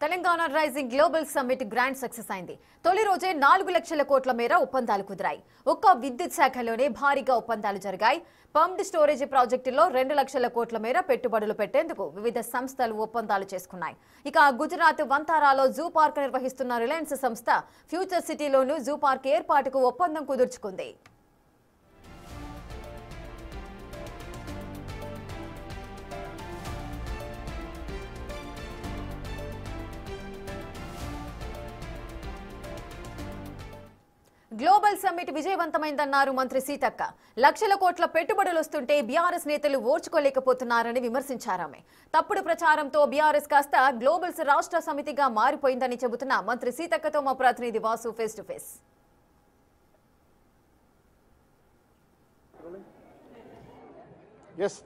Telangana rising global summit grand success అయింది. తొలి రోజే 4 లక్షల కోట్ల మేర ఒప్పందాలు కుదిరాయి. ఒక్క విద్యుత్ శాఖలోనే భారీగా ఒప్పందాలు జరిగాయి. పంప్డ్ స్టోరేజ్ ప్రాజెక్టులో 2 లక్షల కోట్ల మేర పెట్టుబడులు పెట్టేందుకు వివిధ సంస్థలు ఒప్పందాలు చేసుకున్నాయి. ఇక గుజరాత్ వంతారాలో జూ పార్క్ నిర్వహిస్తున్న రిలయన్స్ సంస్థ ఫ్యూచర్ సిటీలోనూ జూ పార్క్ ఏర్పాటుకు ఒప్పందం కుదుర్చుకుంది. గ్లోబల్ సమ్మిట్ విజయవంతమైందన్నారు మంత్రి సీతక్క. లక్షల కోట్ల పెట్టుబడులు వస్తుంటే బీఆర్ఎస్ నేతలు ఓర్చుకోలేకపోతున్నారని విమర్శించారామె. తప్పుడు ప్రచారంతో బీఆర్ఎస్ కాస్త గ్లోబల్స్ రాష్ట్ర సమితిగా మారిపోయిందని చెబుతున్న మంత్రి సీతక్కతో మా ప్రతినిధి Vasu face to face.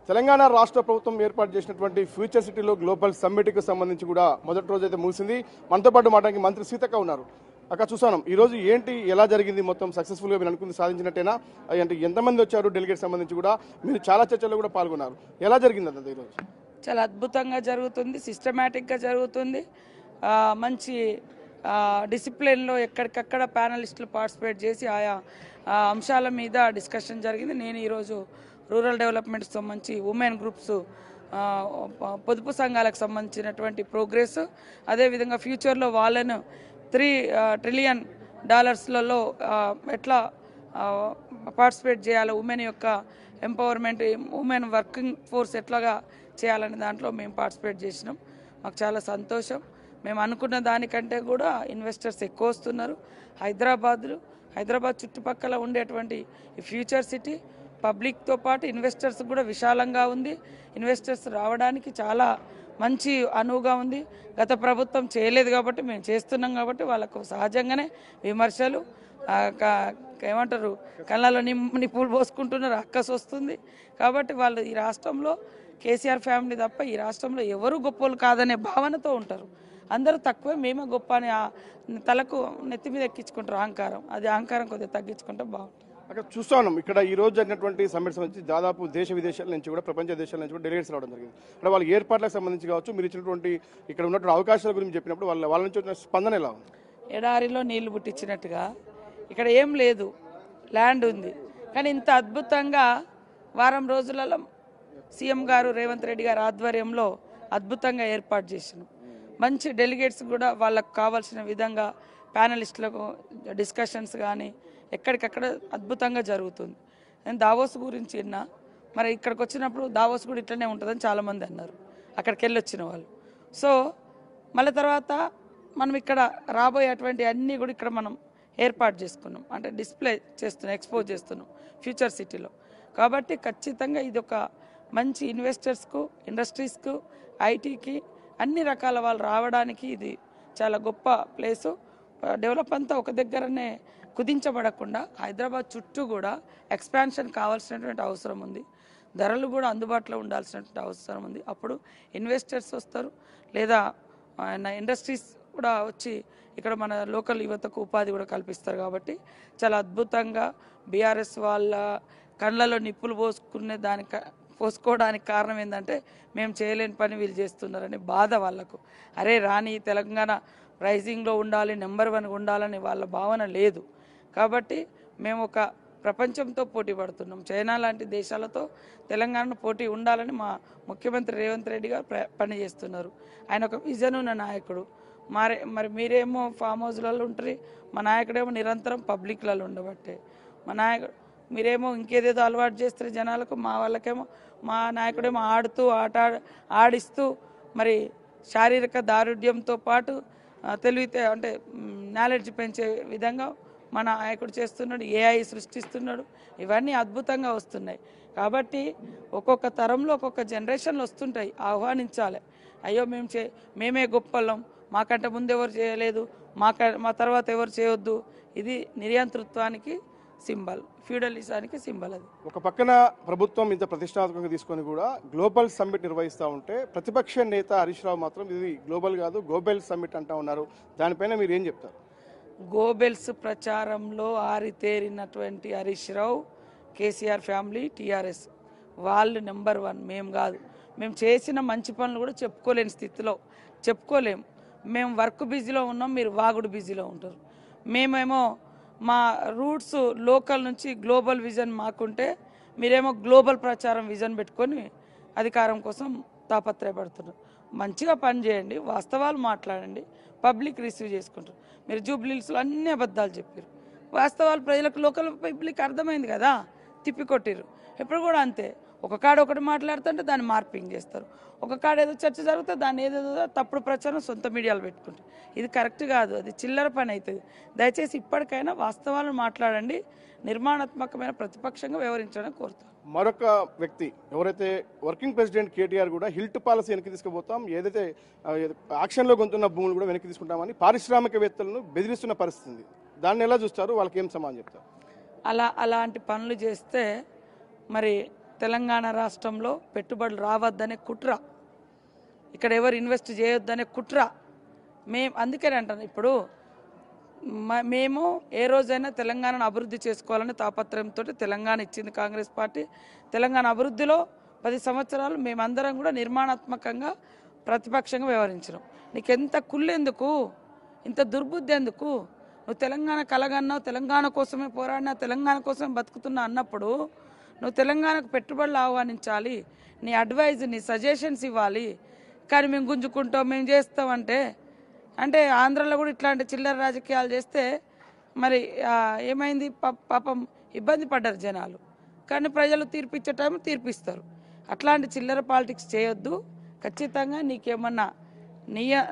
Telangana రాష్ట్ర ప్రభుత్వం ఏర్పాటు చేసినటువంటి ఫ్యూచర్ సిటీలో గ్లోబల్ సమ్మిట్కి సంబంధించి కూడా మొదటి రోజు అయితే ముగిసింది. మనతో పాటు మాట్లాడానికి మంత్రి సీతక్క ఉన్నారు. అక్కడ చూసాను ఈరోజు ఏంటి ఎలా జరిగింది, మొత్తం సక్సెస్ఫుల్గా మీరు అనుకుంది సాధించినట్టేనా? అంటే ఎంతమంది వచ్చారు డెలిగేట్ సంబంధించి కూడా? మీరు చాలా చర్చల్లో కూడా పాల్గొన్నారు. ఎలా జరిగింది అంత ఈరోజు? చాలా అద్భుతంగా జరుగుతుంది, సిస్టమేటిక్గా జరుగుతుంది. మంచి డిసిప్లిన్లో ఎక్కడికక్కడ ప్యానలిస్టులు పార్టిసిపేట్ చేసి ఆయా అంశాల మీద డిస్కషన్ జరిగింది. నేను ఈరోజు రూరల్ డెవలప్మెంట్కి సంబంధించి ఉమెన్ గ్రూప్స్, పొదుపు సంఘాలకు సంబంధించినటువంటి ప్రోగ్రెస్, అదేవిధంగా ఫ్యూచర్లో వాళ్ళను $3 ట్రిలియన్ ఎట్లా పార్టిసిపేట్ చేయాలి, ఉమెన్ యొక్క ఎంపవర్మెంట్, ఉమెన్ వర్కింగ్ ఫోర్స్ ఎట్లాగా చేయాలనే దాంట్లో మేము పార్టిసిపేట్ చేసినాం. మాకు చాలా సంతోషం. మేము అనుకున్న దానికంటే కూడా ఇన్వెస్టర్స్ ఎక్కువ వస్తున్నారు. హైదరాబాద్ చుట్టుపక్కల ఉండేటువంటి ఈ ఫ్యూచర్ సిటీ పబ్లిక్తో పాటు ఇన్వెస్టర్స్ కూడా విశాలంగా ఉంది. ఇన్వెస్టర్స్ రావడానికి చాలా మంచి అనువుగా ఉంది. గత ప్రభుత్వం చేయలేదు కాబట్టి మేము చేస్తున్నాం కాబట్టి వాళ్ళకు సహజంగానే విమర్శలు, ఏమంటారు, కళ్ళలో నిప్పులు పోసుకుంటున్నారు, అక్కసు వస్తుంది. కాబట్టి వాళ్ళు ఈ రాష్ట్రంలో కేసీఆర్ ఫ్యామిలీ తప్ప ఈ రాష్ట్రంలో ఎవరు గొప్పలు కాదనే భావనతో ఉంటారు. అందరూ తక్కువే, మేమే గొప్ప అని తలకు నెత్తి మీద ఎక్కించుకుంటారు అహంకారం. అది అహంకారం కొద్దిగా తగ్గించుకుంటే బాగుంటుంది. అక్కడ చూస్తున్నాం ఇక్కడ ఈ రోజు జరిగినటువంటి సమ్మిట్ సంబంధించి దాదాపు దేశ విదేశాల నుంచి కూడా, ప్రపంచ దేశాల నుంచి కూడా డెలిగేట్స్ రావడం జరిగింది. ఇక్కడ వాళ్ళ ఏర్పాట్లకు సంబంధించి కావచ్చు, మీరు ఇచ్చినటువంటి ఇక్కడ ఉన్నటువంటి అవకాశాల గురించి చెప్పినప్పుడు వాళ్ళ నుంచి వచ్చిన స్పందన ఎలా ఉంది? ఎడారిలో నీళ్లు పుట్టించినట్టుగా ఇక్కడ ఏం లేదు, ల్యాండ్ ఉంది. కానీ ఇంత అద్భుతంగా వారం రోజులలో సీఎం గారు రేవంత్ రెడ్డి గారి ఆధ్వర్యంలో అద్భుతంగా ఏర్పాటు చేసినాం. మంచి డెలిగేట్స్ కూడా వాళ్ళకు కావాల్సిన విధంగా ప్యానలిస్టులకు డిస్కషన్స్ కానీ ఎక్కడికక్కడ అద్భుతంగా జరుగుతుంది. నేను దావోస్ గురించి విన్నా, మరి ఇక్కడికి వచ్చినప్పుడు దావోస్ కూడా ఇట్లనే ఉంటుందని చాలామంది అన్నారు అక్కడికి వెళ్ళి వచ్చిన వాళ్ళు. సో మళ్ళీ తర్వాత మనం ఇక్కడ రాబోయేటువంటి అన్నీ కూడా ఇక్కడ మనం ఏర్పాటు చేసుకున్నాం, అంటే డిస్ప్లే చేస్తున్నాం, ఎక్స్పోజ్ చేస్తున్నాం ఫ్యూచర్ సిటీలో. కాబట్టి ఖచ్చితంగా ఇది ఒక మంచి ఇన్వెస్టర్స్కు, ఇండస్ట్రీస్కు, ఐటీకి అన్ని రకాల వాళ్ళు రావడానికి ఇది చాలా గొప్ప ప్లేసు. డెవలప్ అంతా ఒక దగ్గరనే కుదించబడకుండా హైదరాబాద్ చుట్టూ కూడా ఎక్స్పాన్షన్ కావాల్సినటువంటి అవసరం ఉంది. ధరలు కూడా అందుబాటులో ఉండాల్సినటువంటి అవసరం ఉంది. అప్పుడు ఇన్వెస్టర్స్ వస్తారు, లేదా ఇండస్ట్రీస్ కూడా వచ్చి ఇక్కడ మన లోకల్ యువతకు ఉపాధి కూడా కల్పిస్తారు. కాబట్టి చాలా అద్భుతంగా బీఆర్ఎస్ వాళ్ళ కళ్ళలో నిప్పులు పోసుకోవడానికి కారణం ఏంటంటే మేము చేయలేని పని వీళ్ళు చేస్తున్నారని బాధ వాళ్ళకు. అరే రాని తెలంగాణ రైజింగ్లో ఉండాలి, నెంబర్ 1 ఉండాలని వాళ్ళ భావన లేదు. కాబట్టి మేము ఒక ప్రపంచంతో పోటీ పడుతున్నాం. చైనా లాంటి దేశాలతో తెలంగాణ పోటీ ఉండాలని మా ముఖ్యమంత్రి రేవంత్ రెడ్డి గారు పనిచేస్తున్నారు. ఆయన ఒక విజన్ ఉన్న నాయకుడు. మరి మీరేమో ఫామ్ హౌస్లలో ఉంటారు, మా నాయకుడేమో నిరంతరం పబ్లిక్లలో ఉండబట్టే. మా నాయకుడు మీరేమో ఇంకేదేదో అలవాటు చేస్తారు జనాలకు, మా వాళ్ళకేమో మా నాయకుడేమో ఆడిస్తూ మరి శారీరక దారుఢ్యంతో పాటు తెలివితే అంటే నాలెడ్జ్ పెంచే విధంగా మన నాయకుడు చేస్తున్నాడు, ఏఐ సృష్టిస్తున్నాడు. ఇవన్నీ అద్భుతంగా వస్తున్నాయి. కాబట్టి ఒక్కొక్క తరంలో ఒక్కొక్క జనరేషన్లు వస్తుంటాయి, ఆహ్వానించాలి. అయ్యో మేమే గొప్పలం, మాకంటే ముందు ఎవరు చేయలేదు, మా తర్వాత ఎవరు చేయొద్దు, ఇది నియంతృత్వానికి సింబల్, ఫ్యూడలిజానికి సింబల్. అది ఒక పక్కన ప్రభుత్వం ఇంత ప్రతిష్టాత్మకంగా తీసుకొని కూడా గ్లోబల్ సమ్మిట్ నిర్వహిస్తూ ఉంటే ప్రతిపక్ష నేత హరీష్ రావు మాత్రం ఇది గ్లోబల్ కాదు గ్లోబల్ సమ్మిట్ అంటా ఉన్నారు. దానిపైన మీరు ఏం చెప్తారు? గోబెల్స్ ప్రచారంలో ఆరితేరినటువంటి హరీష్ రావు, కేసీఆర్ ఫ్యామిలీ, టీఆర్ఎస్ వాళ్ళు నెంబర్ 1, మేము కాదు. మేము చేసిన మంచి పనులు కూడా చెప్పుకోలేని స్థితిలో చెప్పుకోలేము. మేము వర్క్ బిజీలో ఉన్నాం, మీరు వాగుడు బిజీలో ఉంటారు. మేమేమో మా రూట్స్ లోకల్ నుంచి గ్లోబల్ విజన్ మాకుంటే మీరేమో గ్లోబల్ ప్రచారం విజన్ పెట్టుకొని అధికారం కోసం తాపత్రయపడుతున్నారు. మంచిగా పని చేయండి, వాస్తవాలు మాట్లాడండి, పబ్లిక్ రిసీవ్ చేసుకుంటారు. మీరు జూబ్లీహిల్స్లో అన్ని అబద్ధాలు చెప్పారు, వాస్తవాలు ప్రజలకు లోకల్ పబ్లిక్ అర్థమైంది కదా, తిప్పికొట్టిరు. ఇప్పుడు కూడా అంతే, ఒక కాడ ఒకటి మాట్లాడుతుంటే దాన్ని మార్పింగ్ చేస్తారు, ఒక కాడ ఏదో చర్చ జరిగితే దాన్ని ఏదేదో తప్పుడు ప్రచారం సొంత మీడియాలో పెట్టుకుంటారు. ఇది కరెక్ట్ కాదు, అది చిల్లర పని అవుతుంది. దయచేసి ఇప్పటికైనా వాస్తవాలను మాట్లాడండి, నిర్మాణాత్మకమైన ప్రతిపక్షంగా వ్యవహరించడానికి కోరుతాను. మరొక వ్యక్తి ఎవరైతే వర్కింగ్ ప్రెసిడెంట్ కేటీఆర్ కూడా హిల్ట్ పాలసీ వెనక్కి తీసుకుపోతాం, ఏదైతే యాక్షన్లో కొంటున్న భూములు కూడా వెనక్కి తీసుకుంటామని పారిశ్రామికవేత్తలను బెదిరిస్తున్న పరిస్థితి ఉంది. దాన్ని ఎలా చూస్తారు, వాళ్ళకి ఏం సమాధానం చెప్తారు? అలాంటి పనులు చేస్తే మరి తెలంగాణ రాష్ట్రంలో పెట్టుబడులు రావద్దనే కుట్ర, ఇక్కడ ఎవరు ఇన్వెస్ట్ చేయొద్దనే కుట్ర. అందుకనే అంటాను, ఇప్పుడు మేము ఏ రోజైనా తెలంగాణను అభివృద్ధి చేసుకోవాలని తాపత్రయంతో తెలంగాణ ఇచ్చింది కాంగ్రెస్ పార్టీ. తెలంగాణ అభివృద్ధిలో 10 సంవత్సరాలు మేమందరం కూడా నిర్మాణాత్మకంగా ప్రతిపక్షంగా వ్యవహరించినాం. నీకెంత కుళ్ళెందుకు, ఇంత దుర్బుద్ధి ఎందుకు? నువ్వు తెలంగాణ కలగన్నావు, తెలంగాణ కోసమే పోరాడినా, తెలంగాణ కోసమే బతుకుతున్నా అన్నప్పుడు నువ్వు తెలంగాణకు పెట్టుబడులు ఆహ్వానించాలి, నీ అడ్వైజ్, నీ సజెషన్స్ ఇవ్వాలి. కానీ మేము గుంజుకుంటాం, మేము చేస్తామంటే అంటే ఆంధ్రలో కూడా ఇట్లాంటి చిల్లర రాజకీయాలు చేస్తే మరి ఏమైంది? పాపం ఇబ్బంది పడ్డారు జనాలు. కానీ ప్రజలు తీర్పిచ్చే టైం తీర్పిస్తారు. అట్లాంటి చిల్లర పాలిటిక్స్ చేయొద్దు. ఖచ్చితంగా నీకేమన్నా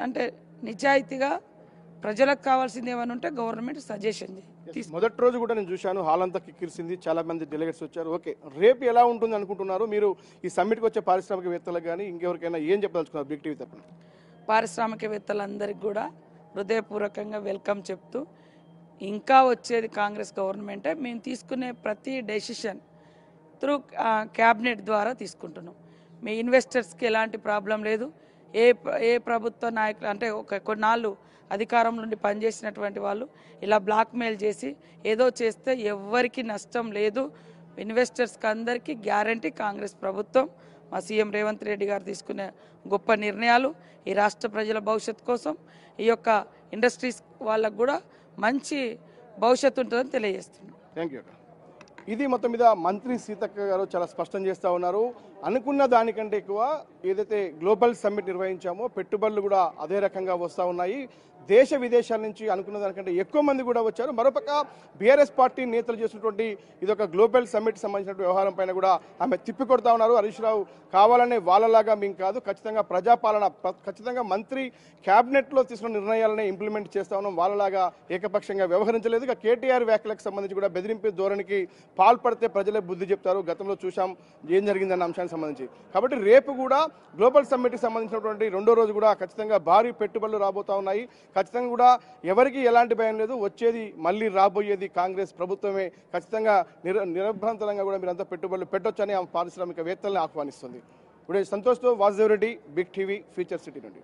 అంటే నిజాయితీగా ప్రజలకు కావాల్సింది ఏమైనా ఉంటే గవర్నమెంట్ సజెషన్ చేయి. మొదటి రోజు కూడా నేను చూశాను, హాల్ అంతా కిక్కిరిసింది, చాలా మంది డెలిగేట్స్ వచ్చారు. ఓకే, రేపు ఎలా ఉంటుంది అనుకుంటున్నారు మీరు? ఈ సమ్మిట్కి వచ్చే పారిశ్రామికవేత్తలకు కానీ ఇంకెవరికైనా ఏం చెప్పదలుచుకున్నారు బిగ్ టీవీ తప్పని? పారిశ్రామికవేత్తలందరికీ కూడా హృదయపూర్వకంగా వెల్కమ్ చెప్తూ, ఇంకా వచ్చేది కాంగ్రెస్ గవర్నమెంటే. మేము తీసుకునే ప్రతి డెసిషన్ త్రూ క్యాబినెట్ ద్వారా తీసుకుంటున్నాం. మీ ఇన్వెస్టర్స్కి ఎలాంటి ప్రాబ్లం లేదు. ఏ ప్రభుత్వ నాయకులు అంటే కొన్నాళ్ళు అధికారంలో నుండి పనిచేసినటువంటి వాళ్ళు ఇలా బ్లాక్మెయిల్ చేసి ఏదో చేస్తే ఎవ్వరికి నష్టం లేదు. ఇన్వెస్టర్స్కి అందరికీ గ్యారంటీ కాంగ్రెస్ ప్రభుత్వం, మా సీఎం రేవంత్ రెడ్డి గారు తీసుకునే గొప్ప నిర్ణయాలు ఈ రాష్ట్ర ప్రజల భవిష్యత్తు కోసం, ఈ యొక్క ఇండస్ట్రీస్ వాళ్ళకు కూడా మంచి భవిష్యత్తు ఉంటుందని తెలియజేస్తున్నాం. Thank you. ఇది మొత్తం మీద మంత్రి సీతక్క గారు చాలా స్పష్టం చేస్తూ ఉన్నారు. అనుకున్న దానికంటే ఎక్కువ ఏదైతే గ్లోబల్ సమ్మిట్ నిర్వహించామో పెట్టుబడులు కూడా అదే రకంగా వస్తూ ఉన్నాయి. దేశ విదేశాల నుంచి అనుకున్న దానికంటే ఎక్కువ మంది కూడా వచ్చారు. మరోపక్క బీఆర్ఎస్ పార్టీ నేతలు చేసినటువంటి ఇదొక గ్లోబల్ సమ్మిట్ సంబంధించిన వ్యవహారం పైన కూడా ఆమె తిప్పికొడతా ఉన్నారు. హరీష్ రావు కావాలనే వాళ్ళలాగా మేము కాదు, ఖచ్చితంగా ప్రజాపాలన, ఖచ్చితంగా మంత్రి క్యాబినెట్లో తీసుకున్న నిర్ణయాలనే ఇంప్లిమెంట్ చేస్తా ఉన్నాం, వాళ్ళలాగా ఏకపక్షంగా వ్యవహరించలేదు. ఇక కేటీఆర్ వ్యాఖ్యలకు సంబంధించి కూడా బెదిరింపు ధోరణికి పాల్పడితే ప్రజలే బుద్ధి చెప్తారు, గతంలో చూసాం ఏం జరిగిందన్న అంశానికి సంబంధించి. కాబట్టి రేపు కూడా గ్లోబల్ సమ్మిట్కి సంబంధించినటువంటి రెండో రోజు కూడా ఖచ్చితంగా భారీ పెట్టుబడులు రాబోతా ఉన్నాయి. ఖచ్చితంగా కూడా ఎవరికి ఎలాంటి భయం లేదు, వచ్చేది మళ్ళీ రాబోయేది కాంగ్రెస్ ప్రభుత్వమే. ఖచ్చితంగా నిరభ్యంతరంగా కూడా మీరంతా పెట్టుబడులు పెట్టొచ్చని ఆ పారిశ్రామికవేత్తల్ని ఆహ్వానిస్తుంది. ఇప్పుడు సంతోష్తో Vasudev Reddy, big TV, future city నుండి.